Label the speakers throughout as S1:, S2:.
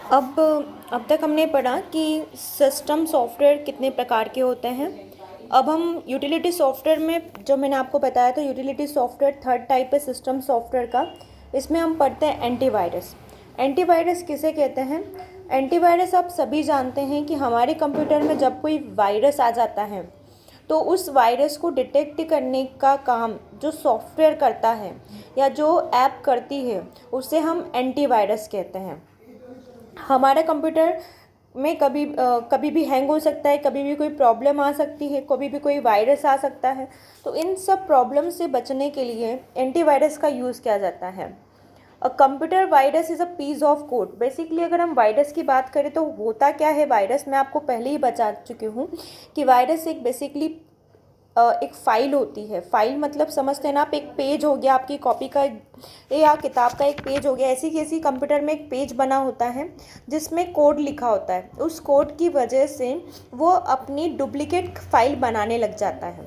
S1: अब अब तक हमने पढ़ा कि सिस्टम सॉफ्टवेयर कितने प्रकार के होते हैं। अब हम यूटिलिटी सॉफ्टवेयर में, जो मैंने आपको बताया था, यूटिलिटी सॉफ्टवेयर थर्ड टाइप है सिस्टम सॉफ्टवेयर का। इसमें हम पढ़ते हैं एंटीवायरस। एंटीवायरस किसे कहते हैं? एंटीवायरस आप सभी जानते हैं कि हमारे कंप्यूटर में जब कोई वायरस आ जाता है तो उस वायरस को डिटेक्ट करने का काम जो सॉफ्टवेयर करता है या जो ऐप करती है उसे हम एंटीवायरस कहते हैं। हमारे कंप्यूटर में कभी भी हैंग हो सकता है, कभी भी कोई प्रॉब्लम आ सकती है, कभी भी कोई वायरस आ सकता है। तो इन सब प्रॉब्लम से बचने के लिए एंटीवायरस का यूज़ किया जाता है। A computer virus is a piece of code. Basically अगर हम वायरस की बात करें तो होता क्या है वायरस, मैं आपको पहले ही बता चुकी हूँ कि वायरस एक बेसिकली एक फ़ाइल होती है। फ़ाइल मतलब समझते हैं ना आप, एक पेज हो गया आपकी कॉपी का या किताब का एक पेज हो गया। ऐसी किसी कंप्यूटर में एक पेज बना होता है जिसमें कोड लिखा होता है। उस कोड की वजह से वो अपनी डुप्लीकेट फ़ाइल बनाने लग जाता है,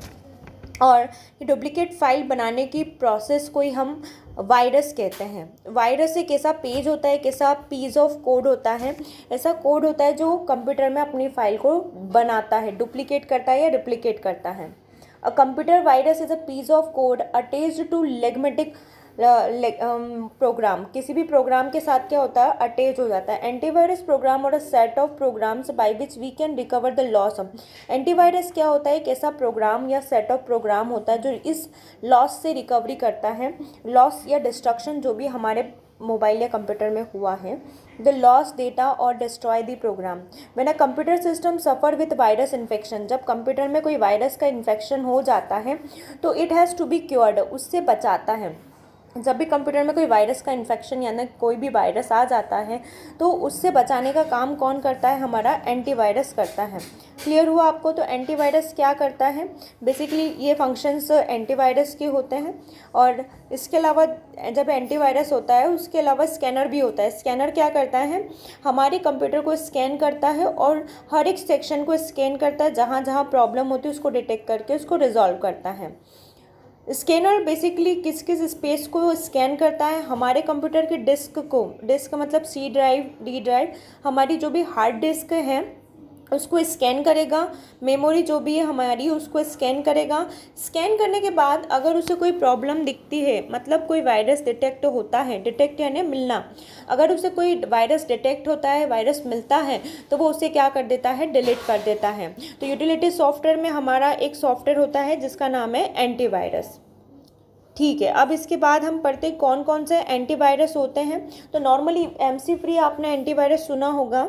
S1: और ये डुप्लीकेट फ़ाइल बनाने की प्रोसेस को ही हम वायरस कहते हैं। वायरस एक ऐसा पेज होता है, एक ऐसा पीस ऑफ कोड होता है, ऐसा कोड होता है जो कंप्यूटर में अपनी फ़ाइल को बनाता है, डुप्लीकेट करता है या रिप्लिकेट करता है। A computer virus is a piece of code attached to लेगमेटिक प्रोग्राम। किसी भी प्रोग्राम के साथ क्या होता है, अटैच हो जाता है। एंटीवायरस प्रोग्राम और a set of programs by which we can recover the loss. Antivirus क्या होता है? एक ऐसा प्रोग्राम या सेट ऑफ प्रोग्राम होता है जो इस लॉस से रिकवरी करता है। लॉस या डिस्ट्रक्शन जो भी हमारे मोबाइल या कंप्यूटर में हुआ है, द लॉस डेटा और destroy the program. When a computer system suffer with virus infection, जब कंप्यूटर में कोई वायरस का इन्फेक्शन हो जाता है तो it has to be cured, उससे बचाता है। जब भी कंप्यूटर में कोई वायरस का इन्फेक्शन यानी कोई भी वायरस आ जाता है तो उससे बचाने का काम कौन करता है? हमारा एंटीवायरस करता है। क्लियर हुआ आपको? तो एंटीवायरस क्या करता है? बेसिकली ये फंक्शंस एंटीवायरस के होते हैं। और इसके अलावा जब एंटीवायरस होता है उसके अलावा स्कैनर भी होता है। स्कैनर क्या करता है? हमारे कंप्यूटर को स्कैन करता है और हर एक सेक्शन को स्कैन करता है, जहाँ जहाँ प्रॉब्लम होती है उसको डिटेक्ट करके उसको रिजॉल्व करता है। स्कैनर बेसिकली किस किस स्पेस को स्कैन करता है? हमारे कंप्यूटर के डिस्क को, डिस्क मतलब सी ड्राइव, डी ड्राइव, हमारी जो भी हार्ड डिस्क है उसको स्कैन करेगा। मेमोरी जो भी है हमारी उसको स्कैन करेगा। स्कैन करने के बाद अगर उसे कोई प्रॉब्लम दिखती है, मतलब कोई वायरस डिटेक्ट होता है, डिटेक्ट यानी मिलना, अगर उसे कोई वायरस डिटेक्ट होता है, वायरस मिलता है, तो वो उसे क्या कर देता है? डिलीट कर देता है। तो यूटिलिटी सॉफ्टवेयर में हमारा एक सॉफ्टवेयर होता है जिसका नाम है एंटीवायरस। ठीक है, अब इसके बाद हम पढ़ते हैं कौन कौन से एंटीवायरस होते हैं। तो नॉर्मली एमसी फ्री आपने एंटीवायरस सुना होगा।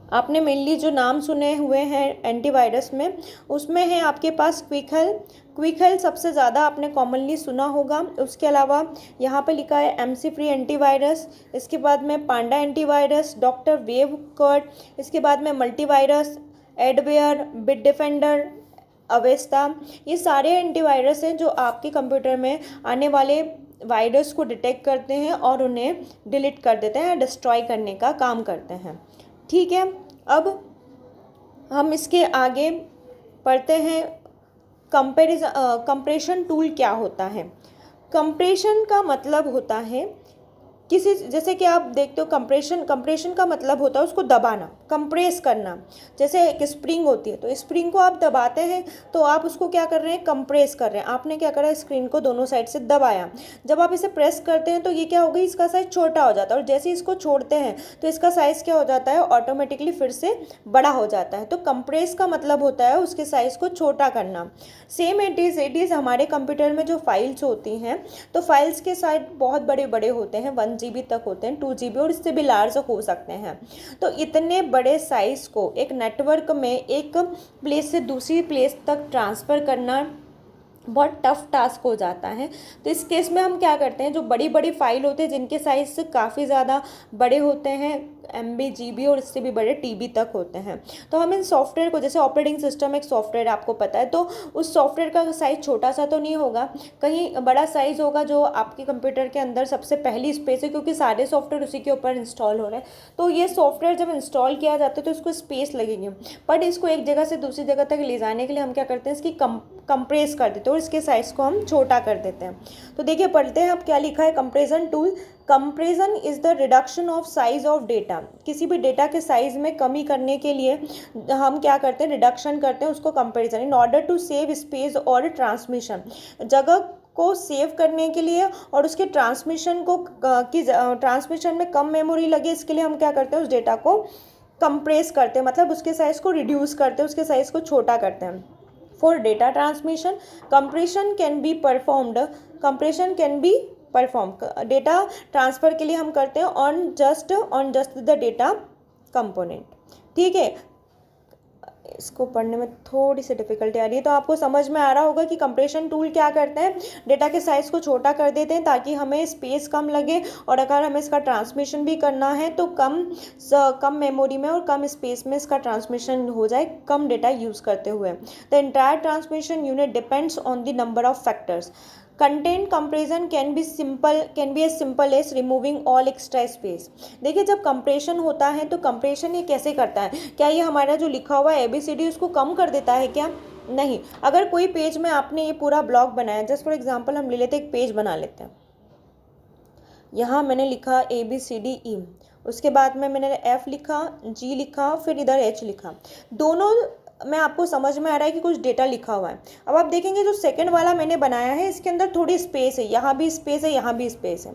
S1: आपने मेनली जो नाम सुने हुए हैं एंटीवायरस में, उसमें है आपके पास क्विक हेल्प। क्विक हेल्प सबसे ज़्यादा आपने कॉमनली सुना होगा। उसके अलावा यहाँ पे लिखा है एमसी फ्री एंटीवायरस, इसके बाद में पांडा एंटीवायरस, डॉक्टर वेव कर्ट, इसके बाद में मल्टीवायरस, एडवेयर, बिट डिफेंडर, अवेस्ता। ये सारे एंटीवायरस हैं जो आपके कंप्यूटर में आने वाले वायरस को डिटेक्ट करते हैं और उन्हें डिलीट कर देते हैं, डिस्ट्रॉय करने का काम करते हैं। ठीक है, अब हम इसके आगे पढ़ते हैं कंप्रेशन टूल क्या होता है। कंप्रेशन का मतलब होता है किसी, जैसे कि आप देखते हो कंप्रेशन का मतलब होता है उसको दबाना, कंप्रेस करना। जैसे एक स्प्रिंग होती है तो स्प्रिंग को आप दबाते हैं तो आप उसको क्या कर रहे हैं? कंप्रेस कर रहे हैं। आपने क्या करा? स्क्रीन को दोनों साइड से दबाया। जब आप इसे प्रेस करते हैं तो ये क्या होगा? इसका साइज छोटा हो जाता है, और जैसे इसको छोड़ते हैं तो इसका साइज़ क्या हो जाता है? ऑटोमेटिकली फिर से बड़ा हो जाता है। तो कंप्रेस का मतलब होता है उसके साइज़ को छोटा करना। सेम इट इज़ हमारे कंप्यूटर में जो फाइल्स होती हैं तो फाइल्स के साइज बहुत बड़े बड़े होते हैं, 1 GB तक होते हैं, 2 GB और इससे भी लार्ज हो सकते हैं। तो इतने बड़े साइज़ को एक नेटवर्क में एक प्लेस से दूसरी प्लेस तक ट्रांसफ़र करना बहुत टफ टास्क हो जाता है। तो इस केस में हम क्या करते हैं, जो बड़ी बड़ी फाइल होते हैं जिनके साइज़ काफ़ी ज़्यादा बड़े होते हैं, MB, GB और इससे भी बड़े TB तक होते हैं, तो हम इन सॉफ्टवेयर को, जैसे ऑपरेटिंग सिस्टम एक सॉफ्टवेयर आपको पता है, तो उस सॉफ्टवेयर का साइज़ छोटा सा तो नहीं होगा, कहीं बड़ा साइज़ होगा जो आपके कंप्यूटर के अंदर सबसे पहली स्पेस है, क्योंकि सारे सॉफ्टवेयर उसी के ऊपर इंस्टॉल हो रहे हैं। तो ये सॉफ्टवेयर जब इंस्टॉल किया जाता है तो इसको स्पेस लगेगी, बट इसको एक जगह से दूसरी जगह तक ले जाने के लिए हम क्या करते हैं? इसकी कंप्रेस कर देते हैं और इसके साइज़ को हम छोटा कर देते हैं। तो देखिए, पढ़ते हैं अब क्या लिखा है। Compression tool compression is the reduction of size of data. किसी भी डेटा के साइज में कमी करने के लिए हम क्या करते हैं, रिडक्शन करते हैं, उसको comparison. In order to save space और ट्रांसमिशन, जगह को सेव करने के लिए और उसके ट्रांसमिशन को की ट्रांसमिशन में कम मेमोरी लगे, इसके लिए हम क्या करते हैं, उस डेटा को कंप्रेस करते हैं, मतलब उसके साइज़ को रिड्यूस करते हैं, उसके साइज़ को छोटा करते हैं। For data transmission compression can be performed, compression can be perform, data transfer के लिए हम करते हैं on just the data component. ठीक है, इसको पढ़ने में थोड़ी सी डिफिकल्टी आ रही है, तो आपको समझ में आ रहा होगा कि कंप्रेशन टूल क्या करते हैं, डेटा के साइज़ को छोटा कर देते हैं ताकि हमें स्पेस कम लगे, और अगर हमें इसका ट्रांसमिशन भी करना है तो कम मेमोरी में और कम स्पेस में इसका ट्रांसमिशन हो जाए, कम डेटा यूज़ करते हुए। The entire transmission unit depends on the number of factors. Content compression can be as simple as removing all extra space. देखिए, जब कंप्रेशन होता है तो कंप्रेशन ये कैसे करता है, क्या ये हमारा जो लिखा हुआ है ABCD उसको कम कर देता है क्या? नहीं। अगर कोई पेज में आपने ये पूरा ब्लॉक बनाया, जस्ट फॉर एग्जांपल हम ले लेते हैं, एक पेज बना लेते हैं, यहाँ मैंने लिखा ABCDE, उसके बाद में मैंने F लिखा, G लिखा, फिर इधर H लिखा, दोनों में आपको समझ में आ रहा है कि कुछ डेटा लिखा हुआ है। अब आप देखेंगे जो सेकंड वाला मैंने बनाया है, इसके अंदर थोड़ी स्पेस है, यहाँ भी स्पेस है, यहाँ भी स्पेस है।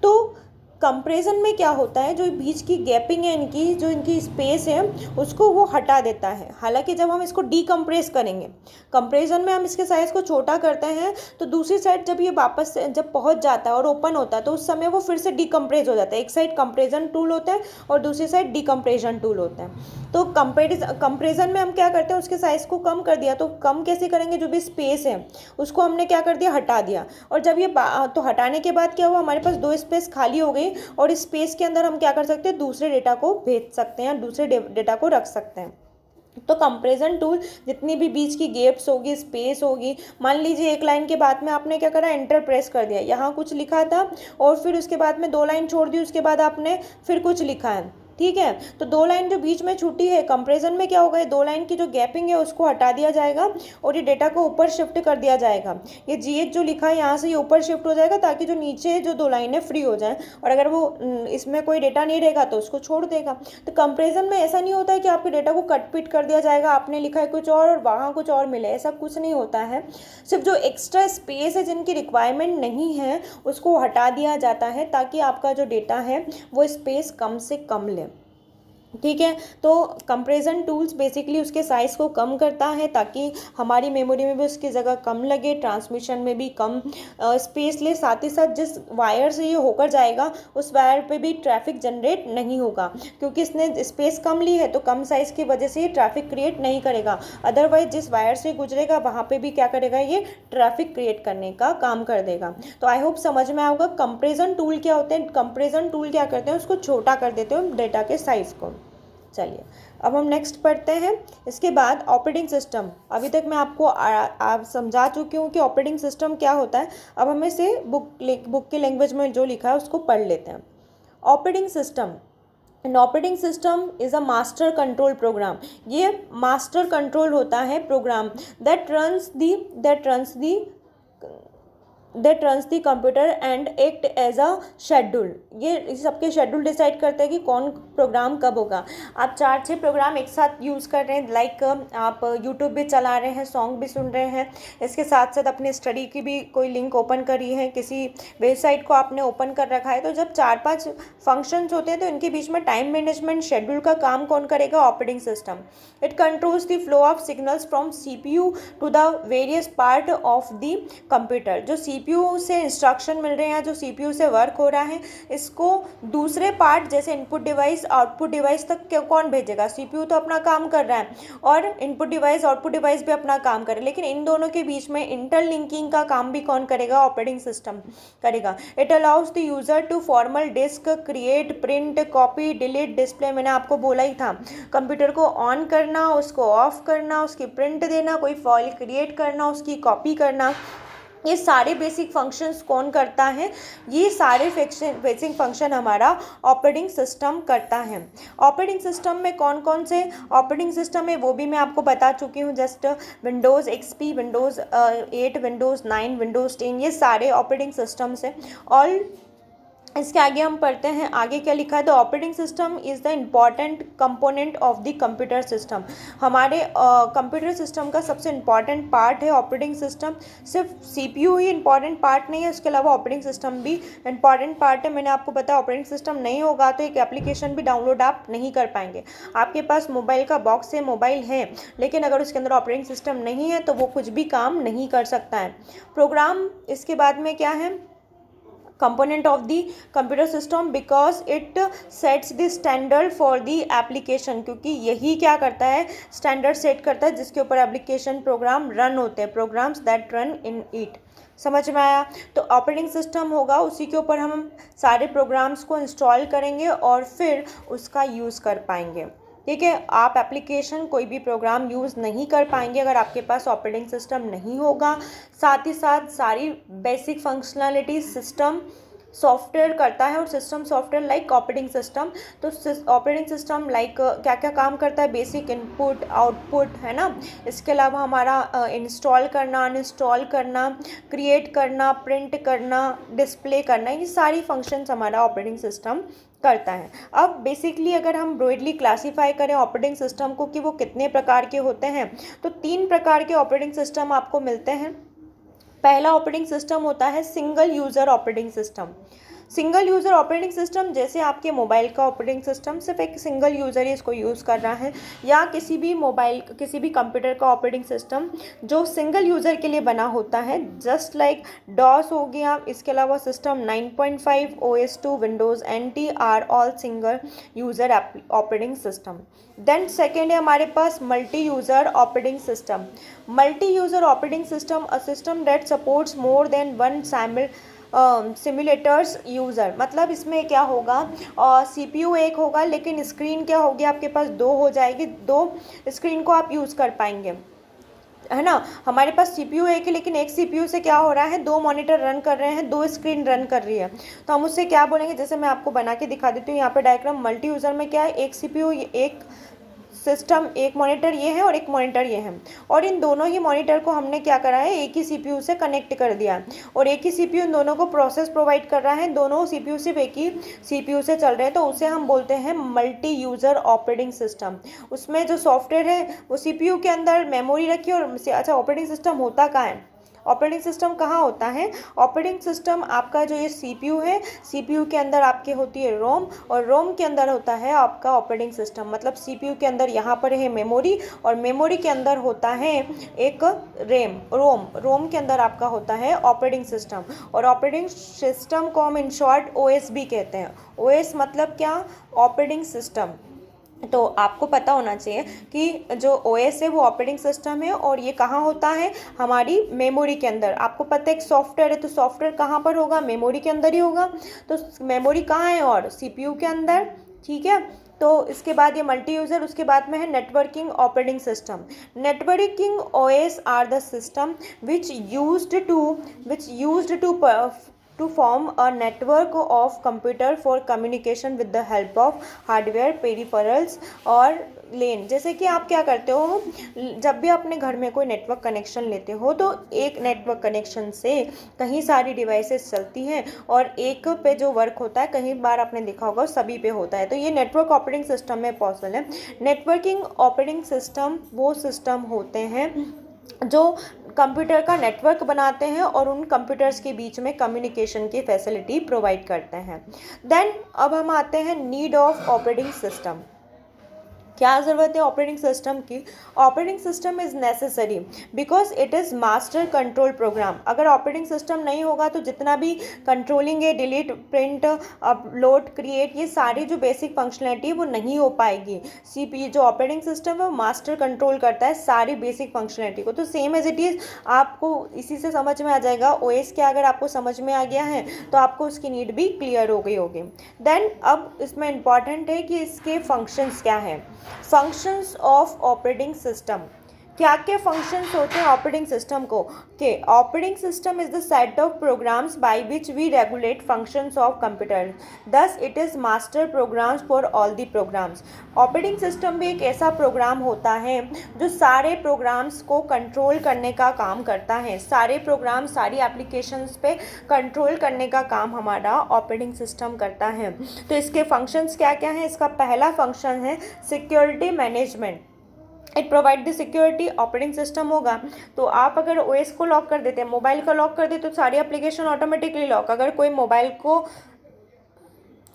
S1: तो कंप्रेशन में क्या होता है, जो बीच की गैपिंग है इनकी, जो इनकी स्पेस है, उसको वो हटा देता है। हालांकि जब हम इसको डीकम्प्रेस करेंगे, कंप्रेशन में हम इसके साइज़ को छोटा करते हैं, तो दूसरी साइड जब ये वापस जब पहुंच जाता है और ओपन होता है, तो उस समय वो फिर से डीकम्प्रेस हो जाता है। एक साइड कंप्रेशन टूल होता है और दूसरी साइड डीकम्प्रेशन टूल होता है। तो कंप्रेशन में हम क्या करते हैं, उसके साइज़ को कम कर दिया, तो कम कैसे करेंगे, जो भी स्पेस है उसको हमने क्या कर दिया, हटा दिया। और जब ये तो हटाने के बाद क्या हुआ, हमारे पास 2 स्पेस खाली हो गई, और इस स्पेस के अंदर हम क्या कर सकते हैं, दूसरे डेटा को भेज सकते हैं, दूसरे डेटा को रख सकते हैं। तो कंप्रेशन टूल जितनी भी बीच की गैप्स होगी, स्पेस होगी, मान लीजिए एक लाइन के बाद में आपने क्या करा, एंटर प्रेस कर दिया, यहाँ कुछ लिखा था और फिर उसके बाद में 2 लाइन छोड़ दी, उसके बाद आपने फिर कुछ लिखा है, ठीक है, तो 2 लाइन जो बीच में छूटी है, कंप्रेशन में क्या होगा, ये 2 लाइन की जो गैपिंग है उसको हटा दिया जाएगा और ये डेटा को ऊपर शिफ्ट कर दिया जाएगा। ये GH जो लिखा है यहाँ से ये ऊपर शिफ्ट हो जाएगा ताकि जो नीचे जो 2 लाइनें फ्री हो जाएं, और अगर वो इसमें कोई डेटा नहीं रहेगा तो उसको छोड़ देगा। तो कंप्रेशन में ऐसा नहीं होता है कि आपके डेटा को कट पिट कर दिया जाएगा, आपने लिखा है कुछ और वहाँ कुछ और मिले, ऐसा कुछ नहीं होता है। सिर्फ जो एक्स्ट्रा स्पेस है, जिनकी रिक्वायरमेंट नहीं है, उसको हटा दिया जाता है ताकि आपका जो डेटा है वो स्पेस कम से कम ले। ठीक है, तो कंप्रेशन टूल्स बेसिकली उसके साइज़ को कम करता है ताकि हमारी मेमोरी में भी उसकी जगह कम लगे, ट्रांसमिशन में भी कम स्पेस ले, साथ ही साथ जिस वायर से ये होकर जाएगा उस वायर पे भी ट्रैफिक जनरेट नहीं होगा, क्योंकि इसने स्पेस कम ली है तो कम साइज़ की वजह से ये ट्रैफिक क्रिएट नहीं करेगा। अदरवाइज जिस वायर से गुजरेगा वहाँ पर भी क्या करेगा, ये ट्रैफिक क्रिएट करने का काम कर देगा। तो आई होप समझ में आएगा कंप्रेशन टूल क्या होते हैं। कंप्रेशन टूल क्या करते हैं, उसको छोटा कर देते हैं डेटा के साइज़ को। चलिए अब हम नेक्स्ट पढ़ते हैं। इसके बाद ऑपरेटिंग सिस्टम, अभी तक मैं आपको आप समझा चुकी हूँ कि ऑपरेटिंग सिस्टम क्या होता है। अब हम इसे बुक की लैंग्वेज में जो लिखा है उसको पढ़ लेते हैं। Operating system, an operating system is a master control program. ये मास्टर कंट्रोल होता है program that runs the computer and act as a schedule. ये सबके शेड्यूल डिसाइड करते हैं कि कौन प्रोग्राम कब होगा। आप 4-6 प्रोग्राम एक साथ यूज़ कर रहे हैं, लाइक आप यूट्यूब भी चला रहे हैं, सॉन्ग भी सुन रहे हैं, इसके साथ साथ अपने स्टडी की भी कोई लिंक ओपन करी है, किसी वेबसाइट को आपने ओपन कर रखा है। तो जब 4-5 फंक्शंस होते हैं तो इनके बीच में टाइम मैनेजमेंट शेड्यूल का काम कौन करेगा, operating system. It controls the flow of signals from CPU to the various part of the computer. जो CPU से इंस्ट्रक्शन मिल रहे हैं, जो CPU से वर्क हो रहा है, इसको दूसरे पार्ट जैसे इनपुट डिवाइस आउटपुट डिवाइस तक कौन भेजेगा, CPU तो अपना काम कर रहा है और इनपुट डिवाइस आउटपुट डिवाइस भी अपना काम करे, लेकिन इन दोनों के बीच में इंटरलिंकिंग का काम भी कौन करेगा, ऑपरेटिंग सिस्टम करेगा। It allows the user to formal disk create, print, copy, delete, display. मैंने आपको बोला ही था, कंप्यूटर को ऑन करना, उसको ऑफ करना, उसकी प्रिंट देना, कोई फाइल क्रिएट करना, उसकी कॉपी करना, ये सारे बेसिक फंक्शंस कौन करता है, ये सारे बेसिक फंक्शन हमारा ऑपरेटिंग सिस्टम करता है। ऑपरेटिंग सिस्टम में कौन कौन से ऑपरेटिंग सिस्टम है वो भी मैं आपको बता चुकी हूँ, just Windows XP, Windows 8, Windows 9, Windows 10, ये सारे ऑपरेटिंग सिस्टम्स हैं। ऑल इसके आगे हम पढ़ते हैं, आगे क्या लिखा है, the operating system is the important component of the computer system. हमारे कंप्यूटर सिस्टम का सबसे इम्पॉर्टेंट पार्ट है ऑपरेटिंग सिस्टम। सिर्फ सीपीयू ही इम्पॉर्टेंट पार्ट नहीं है, उसके अलावा ऑपरेटिंग सिस्टम भी इम्पॉर्टेंट पार्ट है। मैंने आपको बताया ऑपरेटिंग सिस्टम नहीं होगा तो एक एप्लीकेशन भी डाउनलोड आप नहीं कर पाएंगे। आपके पास मोबाइल का बॉक्स है, मोबाइल है, लेकिन अगर उसके अंदर ऑपरेटिंग सिस्टम नहीं है तो वो कुछ भी काम नहीं कर सकता है। प्रोग्राम इसके बाद में क्या है, component of the computer system because it sets the standard for the application, क्योंकि यही क्या करता है, स्टैंडर्ड सेट करता है जिसके ऊपर एप्लीकेशन प्रोग्राम रन होते हैं, programmes that run in it. समझ में आया? तो ऑपरेटिंग सिस्टम होगा, उसी के ऊपर हम सारे प्रोग्राम्स को इंस्टॉल करेंगे और फिर उसका यूज़ कर पाएंगे। ठीक है, आप एप्लीकेशन कोई भी प्रोग्राम यूज़ नहीं कर पाएंगे अगर आपके पास ऑपरेटिंग सिस्टम नहीं होगा। साथ ही साथ सारी बेसिक फंक्शनैलिटी सिस्टम सॉफ्टवेयर करता है, और system software like operating system. तो ऑपरेटिंग सिस्टम लाइक क्या क्या काम करता है, बेसिक इनपुट आउटपुट, है ना। इसके अलावा हमारा इंस्टॉल करना, अनइंस्टॉल करना, क्रिएट करना, प्रिंट करना, डिस्प्ले करना, ये सारी फंक्शंस हमारा ऑपरेटिंग सिस्टम करता है। अब बेसिकली अगर हम ब्रॉडली क्लासीफाई करें ऑपरेटिंग सिस्टम को कि वो कितने प्रकार के होते हैं, तो 3 प्रकार के ऑपरेटिंग सिस्टम आपको मिलते हैं। पहला ऑपरेटिंग सिस्टम होता है single user operating system. Single user operating system जैसे आपके मोबाइल का ऑपरेटिंग सिस्टम सिर्फ एक सिंगल यूज़र ही इसको यूज़ कर रहा है, या किसी भी कंप्यूटर का ऑपरेटिंग सिस्टम जो सिंगल यूज़र के लिए बना होता है, जस्ट लाइक डॉस हो गया। इसके अलावा system 9.5, OS2, windows NT are all single user operating system. Then second है हमारे पास multi user operating system. Multi user operating system a system that supports more than one simultaneous user. मतलब इसमें क्या होगा, CPU एक होगा लेकिन स्क्रीन क्या होगी, आपके पास 2 हो जाएगी, 2 स्क्रीन को आप यूज़ कर पाएंगे, है ना। हमारे पास CPU एक है लेकिन एक CPU से क्या हो रहा है, 2 मॉनिटर रन कर रहे हैं, 2 स्क्रीन रन कर रही है, तो हम उससे क्या बोलेंगे, जैसे मैं आपको बना के दिखा देती हूँ यहाँ पे डायग्राम। मल्टी यूज़र में क्या है, एक CPU, एक सिस्टम, एक मॉनिटर ये है और एक मॉनिटर ये है, और इन दोनों ही मॉनिटर को हमने क्या करा है, एक ही CPU से कनेक्ट कर दिया है, और एक ही CPU इन दोनों को प्रोसेस प्रोवाइड कर रहा है। दोनों CPU सिर्फ एक ही CPU से चल रहे हैं, तो उसे हम बोलते हैं मल्टी यूज़र ऑपरेटिंग सिस्टम। उसमें जो सॉफ्टवेयर है वो CPU के अंदर मेमोरी रखी, और अच्छा ऑपरेटिंग सिस्टम होता कहाँ है, ऑपरेटिंग सिस्टम कहाँ होता है, ऑपरेटिंग सिस्टम आपका जो ये CPU है, CPU के अंदर आपके होती है रोम, और रोम के अंदर होता है आपका ऑपरेटिंग सिस्टम। मतलब CPU के अंदर यहाँ पर है मेमोरी, और मेमोरी के अंदर होता है एक रोम के अंदर आपका होता है ऑपरेटिंग सिस्टम। और ऑपरेटिंग सिस्टम को हम इन शॉर्ट OS भी कहते हैं। OS मतलब क्या, ऑपरेटिंग सिस्टम। तो आपको पता होना चाहिए कि जो OS है वो ऑपरेटिंग सिस्टम है, और ये कहाँ होता है, हमारी मेमोरी के अंदर। आपको पता है एक सॉफ्टवेयर है, तो सॉफ्टवेयर कहाँ पर होगा, मेमोरी के अंदर ही होगा। तो मेमोरी कहाँ है, और CPU के अंदर। ठीक है, तो इसके बाद ये मल्टी यूज़र, उसके बाद में है networking operating system. Networking OS are the system which used to form a network of computer for communication with the help of hardware peripherals और लेन। जैसे कि आप क्या करते हो, जब भी अपने घर में कोई नेटवर्क कनेक्शन लेते हो तो एक नेटवर्क कनेक्शन से कहीं सारी डिवाइसेस चलती हैं, और एक पे जो वर्क होता है, कहीं बार आपने देखा होगा सभी पे होता है, तो ये नेटवर्क ऑपरेटिंग सिस्टम में पॉसिबल है। नेटवर्किंग ऑपरेटिंग सिस्टम वो सिस्टम होते हैं जो कंप्यूटर का नेटवर्क बनाते हैं और उन कंप्यूटर्स के बीच में कम्युनिकेशन की फैसिलिटी प्रोवाइड करते हैं। देन अब हम आते हैं नीड ऑफ ऑपरेटिंग सिस्टम। क्या ज़रूरत है ऑपरेटिंग सिस्टम की, operating system is necessary because it is master control program. अगर ऑपरेटिंग सिस्टम नहीं होगा तो जितना भी कंट्रोलिंग है, डिलीट, प्रिंट, अपलोड, क्रिएट, ये सारी जो बेसिक फंक्शनलिटी है वो नहीं हो पाएगी। CPU जो ऑपरेटिंग सिस्टम है वो मास्टर कंट्रोल करता है सारी बेसिक फंक्शनलिटी को। तो सेम एज इट इज़ आपको इसी से समझ में आ जाएगा। OS क्या अगर आपको समझ में आ गया है तो आपको उसकी नीड भी क्लियर हो गई होगी। देन अब इसमें इम्पॉर्टेंट है कि इसके फंक्शंस क्या हैं। फंक्शंस ऑफ ऑपरेटिंग सिस्टम क्या क्या फंक्शंस होते हैं ऑपरेटिंग सिस्टम को के operating system is the set of programs by which we regulate functions of computer, thus it is master programs for all the programs. Operating system भी एक ऐसा programme होता है जो सारे प्रोग्राम्स को कंट्रोल करने का काम करता है, सारे प्रोग्राम सारी एप्लीकेशंस पे कंट्रोल करने का काम हमारा ऑपरेटिंग सिस्टम करता है। तो इसके फंक्शंस क्या क्या हैं? इसका पहला फंक्शन है security management. It provide the security. Operating system होगा तो आप अगर ओएस को लॉक कर देते हैं, मोबाइल का लॉक कर देते तो सारी एप्लीकेशन ऑटोमेटिकली लॉक। अगर कोई मोबाइल को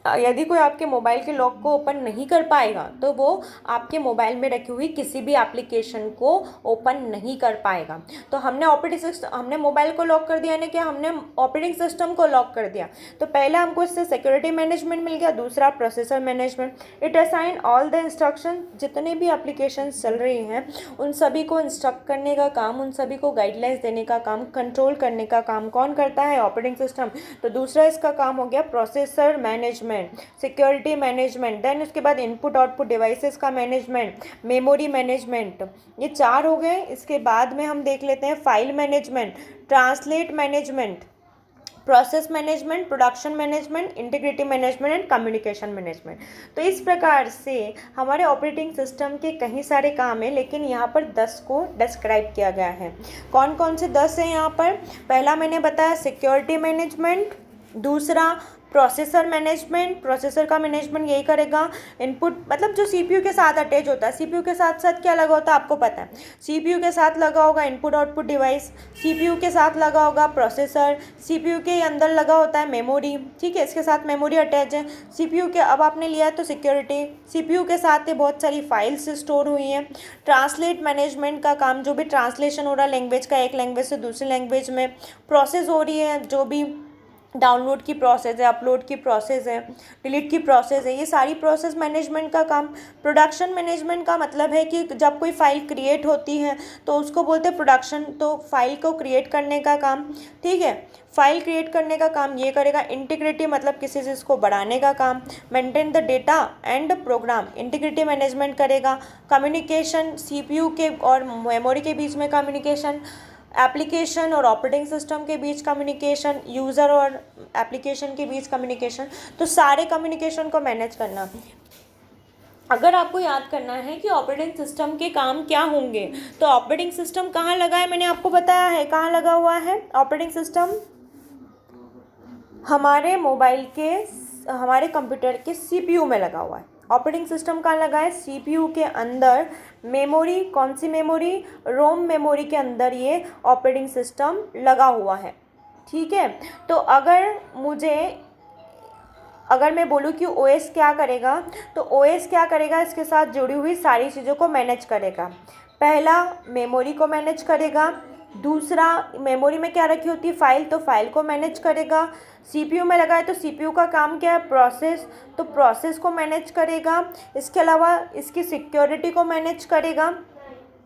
S1: यदि कोई आपके मोबाइल के लॉक को ओपन नहीं कर पाएगा तो वो आपके मोबाइल में रखी हुई किसी भी एप्लीकेशन को ओपन नहीं कर पाएगा। तो हमने मोबाइल को लॉक कर दिया, यानी कि हमने ऑपरेटिंग सिस्टम को लॉक कर दिया। तो पहला हमको इससे सिक्योरिटी मैनेजमेंट मिल गया, दूसरा processor management. It assign all the instruction, जितने भी एप्लीकेशन चल रही हैं उन सभी को इंस्ट्रक्ट करने का काम, उन सभी को गाइडलाइंस देने का काम, कंट्रोल करने का काम कौन करता है? Operating system. तो दूसरा इसका काम हो गया processor management, security management. Then उसके बाद इनपुट आउटपुट डिवाइसेस का मैनेजमेंट, मेमोरी मैनेजमेंट। ये चार हो गए। इसके बाद में हम देख लेते हैं file management, translate management, process management, production management, integrity management and communication management. तो इस प्रकार से हमारे ऑपरेटिंग सिस्टम के कई सारे काम हैं, लेकिन यहाँ पर 10 को डिस्क्राइब किया गया है। कौन कौन से 10 हैं यहाँ पर? पहला मैंने बताया सिक्योरिटी मैनेजमेंट, दूसरा प्रोसेसर मैनेजमेंट, प्रोसेसर का मैनेजमेंट यही करेगा। इनपुट मतलब जो सीपीयू के साथ अटैच होता है, सीपीयू के साथ साथ क्या लगा होता है आपको पता है? सीपीयू के साथ लगा होगा इनपुट आउटपुट डिवाइस, सीपीयू के साथ लगा होगा प्रोसेसर, सीपीयू के अंदर लगा होता है मेमोरी, ठीक है, इसके साथ मेमोरी अटैच है। सीपीयू के अब आपने लिया है तो सिक्योरिटी, सीपीयू के साथ बहुत सारी फाइल्स स्टोर हुई हैं। ट्रांसलेट मैनेजमेंट का काम, जो भी ट्रांसलेशन हो रहा है लैंग्वेज का, एक लैंग्वेज से दूसरी लैंग्वेज में प्रोसेस हो रही है, जो भी डाउनलोड की प्रोसेस है, अपलोड की प्रोसेस है, डिलीट की प्रोसेस है, ये सारी प्रोसेस मैनेजमेंट का काम। प्रोडक्शन मैनेजमेंट का मतलब है कि जब कोई फ़ाइल क्रिएट होती है तो उसको बोलते हैं प्रोडक्शन, तो फाइल को क्रिएट करने का काम, ठीक है, फाइल क्रिएट करने का काम ये करेगा। इंटीग्रिटी मतलब किसी चीज़ को बढ़ाने का काम। Maintain the data and program, integrity management करेगा। कम्युनिकेशन, सीपीयू के और मेमोरी के बीच में कम्युनिकेशन, एप्लीकेशन और ऑपरेटिंग सिस्टम के बीच कम्युनिकेशन, यूज़र और एप्लीकेशन के बीच कम्युनिकेशन, तो सारे कम्युनिकेशन को मैनेज करना। अगर आपको याद करना है कि ऑपरेटिंग सिस्टम के काम क्या होंगे तो ऑपरेटिंग सिस्टम कहाँ लगा है, मैंने आपको बताया है कहाँ लगा हुआ है। ऑपरेटिंग सिस्टम हमारे मोबाइल के, हमारे कंप्यूटर के सीपीयू में लगा हुआ है। ऑपरेटिंग सिस्टम कहाँ लगा है? सीपीयू के अंदर। मेमोरी, कौन सी मेमोरी? रोम मेमोरी के अंदर ये ऑपरेटिंग सिस्टम लगा हुआ है, ठीक है। तो अगर मैं बोलूँ कि ओएस क्या करेगा, तो ओएस क्या करेगा? इसके साथ जुड़ी हुई सारी चीज़ों को मैनेज करेगा। पहला मेमोरी को मैनेज करेगा, दूसरा मेमोरी में क्या रखी होती है फाइल, तो फाइल को मैनेज करेगा। सीपीयू में लगा है तो सीपीयू का काम क्या है? प्रोसेस, तो प्रोसेस को मैनेज करेगा। इसके अलावा इसकी सिक्योरिटी को मैनेज करेगा,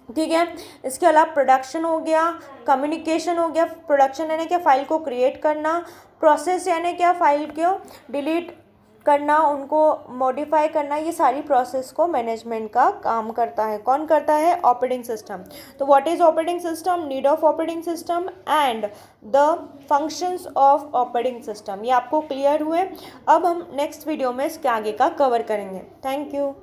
S1: ठीक है। इसके अलावा प्रोडक्शन हो गया, कम्युनिकेशन हो गया। प्रोडक्शन यानी क्या? फाइल को क्रिएट करना। प्रोसेस यानी क्या? फाइल को डिलीट करना, उनको मॉडिफाई करना। ये सारी प्रोसेस को मैनेजमेंट का काम करता है। कौन करता है? Operating system. तो what is operating system? Need of operating system and the functions of operating system. ये आपको क्लियर हुए? अब हम नेक्स्ट वीडियो में इसके आगे का कवर करेंगे। Thank you.